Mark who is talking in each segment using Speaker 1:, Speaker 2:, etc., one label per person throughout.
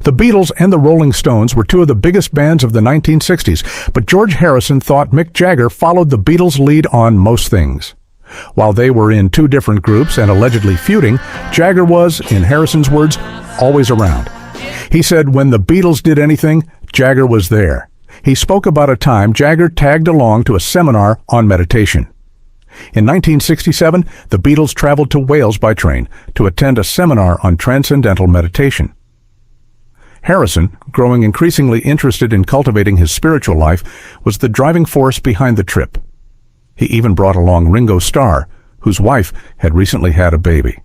Speaker 1: The Beatles and the Rolling Stones were two of the biggest bands of the 1960s, but George Harrison thought Mick Jagger followed the Beatles' lead on most things. While they were in two different groups and allegedly feuding, Jagger was, in Harrison's words, always around. He said when the Beatles did anything, Jagger was there. He spoke about a time Jagger tagged along to a seminar on meditation. In 1967, the Beatles traveled to Wales by train to attend a seminar on transcendental meditation. Harrison, growing increasingly interested in cultivating his spiritual life, was the driving force behind the trip. He even brought along Ringo Starr, whose wife had recently had a baby.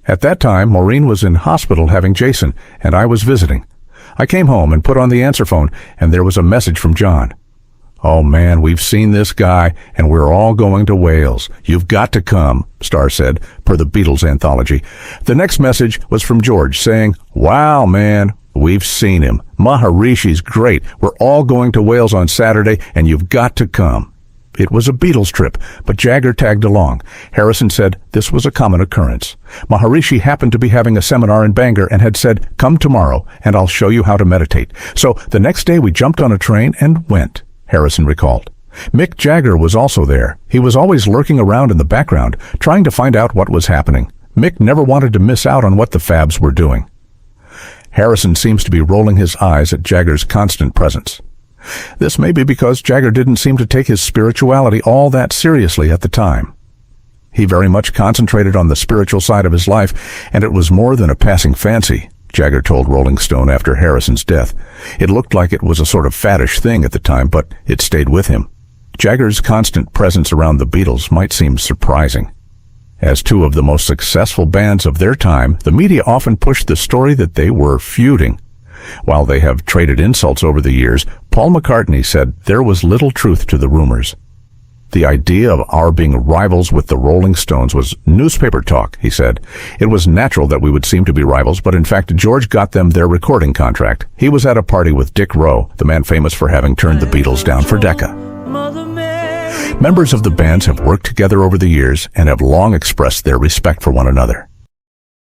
Speaker 1: At that time, Maureen was in hospital having Jason, and I was visiting. I came home and put on the answer phone, and there was a message from John. "Oh man, we've seen this guy, and we're all going to Wales. You've got to come," Starr said, per the Beatles anthology. The next message was from George, saying, "Wow, man, we've seen him. Maharishi's great. We're all going to Wales on Saturday, and you've got to come." It was a Beatles trip, but Jagger tagged along. Harrison said this was a common occurrence. Maharishi happened to be having a seminar in Bangor and had said, "Come tomorrow, and I'll show you how to meditate." So the next day we jumped on a train and went, Harrison recalled. Mick Jagger was also there. He was always lurking around in the background, trying to find out what was happening. Mick never wanted to miss out on what the Fabs were doing. Harrison seems to be rolling his eyes at Jagger's constant presence. This may be because Jagger didn't seem to take his spirituality all that seriously at the time. He very much concentrated on the spiritual side of his life, and it was more than a passing fancy, Jagger told Rolling Stone after Harrison's death. It looked like it was a sort of faddish thing at the time, but it stayed with him. Jagger's constant presence around the Beatles might seem surprising. As two of the most successful bands of their time, the media often pushed the story that they were feuding. While they have traded insults over the years, Paul McCartney said there was little truth to the rumors. The idea of our being rivals with the Rolling Stones was newspaper talk, he said. It was natural that we would seem to be rivals, but in fact George got them their recording contract. He was at a party with Dick Rowe, the man famous for having turned the Beatles down for Decca. Members of the bands have worked together over the years and have long expressed their respect for one another.